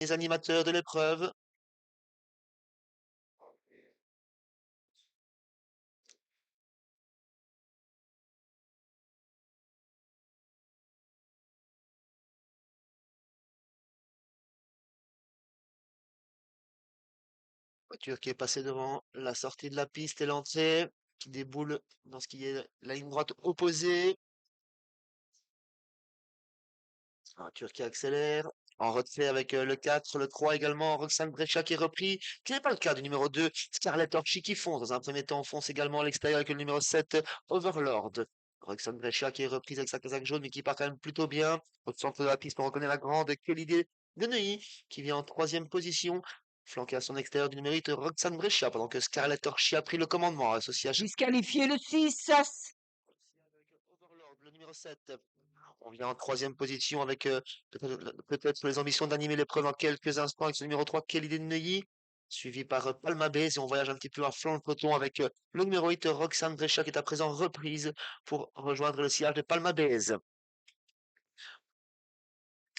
les animateurs de l'épreuve. Voiture qui est passée devant la sortie de la piste et l'entrée, qui déboule dans ce qui est la ligne droite opposée. Voiture qui accélère. En retrait avec le 4, le 3 également, Roxane Breccia qui est repris, qui n'est pas le cas du numéro 2, Scarlett Orchi qui fonce. Dans un premier temps, on fonce également à l'extérieur avec le numéro 7, Overlord. Roxane Breccia qui est reprise avec sa casaque jaune, mais qui part quand même plutôt bien. Au centre de la piste, on reconnaît la grande Kelly de Neuilly, qui vient en troisième position, flanqué à son extérieur du numéro 8, Roxane Breccia, pendant que Scarlett Orchi a pris le commandement, associé à Disqualifié le 6. Overlord, le numéro 7. On vient en troisième position avec peut-être les ambitions d'animer l'épreuve en quelques instants avec ce numéro 3, Kelly Neuilly, suivi par Palma Base. Et on voyage un petit peu à flanc de peloton avec le numéro 8, Roxane Breccia, qui est à présent reprise pour rejoindre le sillage de Palma Base.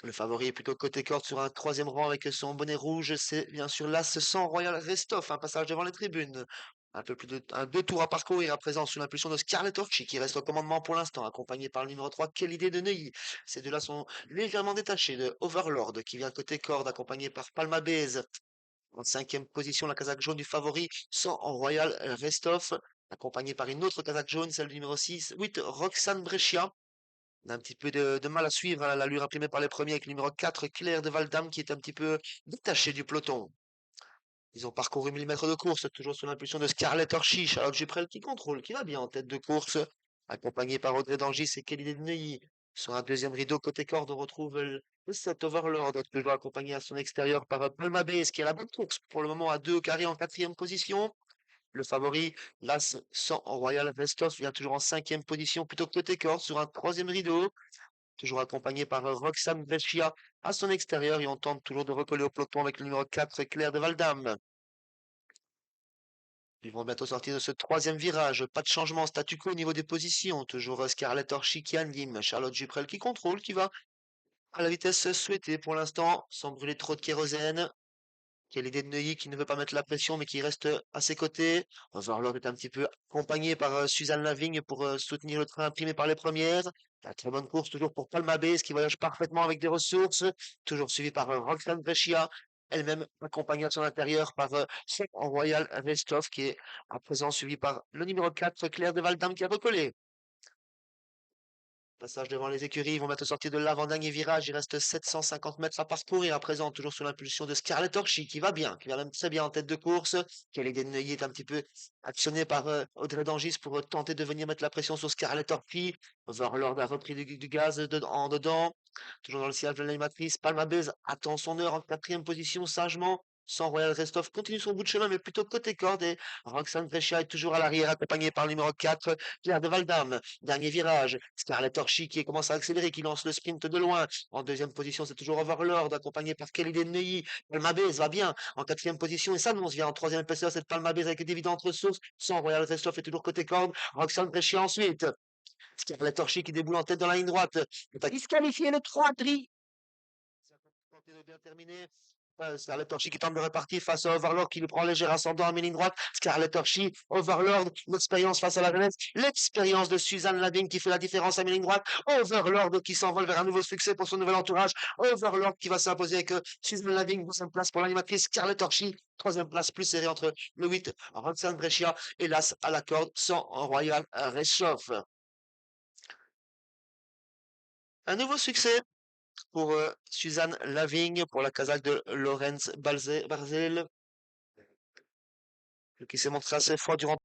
Le favori est plutôt côté corde sur un troisième rang avec son bonnet rouge. C'est bien sûr l'As 100 Royal Restov, un passage devant les tribunes. Un peu plus de deux tours à parcourir à présent sous l'impulsion de Scarlett Orchi qui reste au commandement pour l'instant, accompagné par le numéro 3, Kelly de Neuilly. Ces deux-là sont légèrement détachés de Overlord qui vient côté corde, accompagné par Palma Base. En cinquième position, la casaque jaune du favori, 100 Royal Restov, accompagné par une autre casaque jaune, celle du numéro 6, 8, Roxane Breccia. On a un petit peu de mal à suivre hein, l'allure imprimée par les premiers avec le numéro 4, Claire de Valdam, qui est un petit peu détaché du peloton. Ils ont parcouru 1000 mètres de course, toujours sous l'impulsion de Scarlett Orchi, Charlotte Juprel qui contrôle, qui va bien en tête de course, accompagné par Audrey Dangis et Kelly Deneuilly. Sur un deuxième rideau côté corde, on retrouve le 7 Overlord, toujours accompagné à son extérieur par Palma Base, qui est la bonne course pour le moment à 2 au carré en quatrième position. Le favori, l'As 100 Royal Vestos, vient toujours en cinquième position, plutôt que côté corde, sur un troisième rideau toujours accompagné par Roxane Brescia à son extérieur et on tente toujours de recoller au peloton avec le numéro 4, Claire de Valdam. Ils vont bientôt sortir de ce troisième virage. Pas de changement, statu quo au niveau des positions. Toujours Scarlett Orchi qui anime, Charlotte Juprel qui contrôle, qui va à la vitesse souhaitée pour l'instant, sans brûler trop de kérosène. Quelle idée de Neuilly qui ne veut pas mettre la pression mais qui reste à ses côtés. Overlord est un petit peu accompagné par Suzanne Lavigne pour soutenir le train imprimé par les premières. La très bonne course toujours pour Palma Base qui voyage parfaitement avec des ressources. Toujours suivi par Roxane Brescia, elle-même accompagnée à son intérieur par en Royal Restov qui est à présent suivi par le numéro 4, Claire de Valdam qui a recollé. Passage devant les écuries, ils vont bientôt sortir de l'avant-dernier virage. Il reste 750 mètres à parcourir à présent, toujours sous l'impulsion de Scarlett Orchi qui va bien, qui va même très bien en tête de course. Kelly Deneuilly est un petit peu actionné par Audrey Dangis pour tenter de venir mettre la pression sur Scarlett Orchi. Overlord a repris du gaz en dedans. Toujours dans le sillage de l'animatrice, Palma Base attend son heure en quatrième position sagement. Sans Royal Restov continue son bout de chemin, mais plutôt côté corde. Et Roxane Brescia est toujours à l'arrière, accompagné par le numéro 4, Pierre de Valdam. Dernier virage. Scarlett Orchi qui commence à accélérer, qui lance le sprint de loin. En deuxième position, c'est toujours Overlord, accompagné par Kelly Deneuilly. Palma Base va bien en quatrième position et s'annonce vient en troisième épaisseur cette Palma Base avec d'évidentes ressources. Sans Royal Restov est toujours côté corde. Roxane Brescia ensuite. Scarlett Orchi qui déboule en tête dans la ligne droite. Disqualifié le 3, Dri. Tenter de bien terminer. Scarlett Orchi qui tente de répartir face à Overlord qui lui prend léger ascendant à mi-ligne droite. Scarlett Orchi, Overlord, l'expérience face à la jeunesse. L'expérience de Suzanne Lavigne qui fait la différence à mi-ligne droite. Overlord qui s'envole vers un nouveau succès pour son nouvel entourage. Overlord qui va s'imposer avec Suzanne Lavigne, deuxième place pour l'animatrice Scarlett Orchi. Troisième place plus serrée entre le 8, Roxane Brescia et l'As à la corde sans Royal Réchauffe. Un nouveau succès pour Suzanne Lavigne, pour la casaque de Lorenz Barzel, qui s'est montré assez fort durant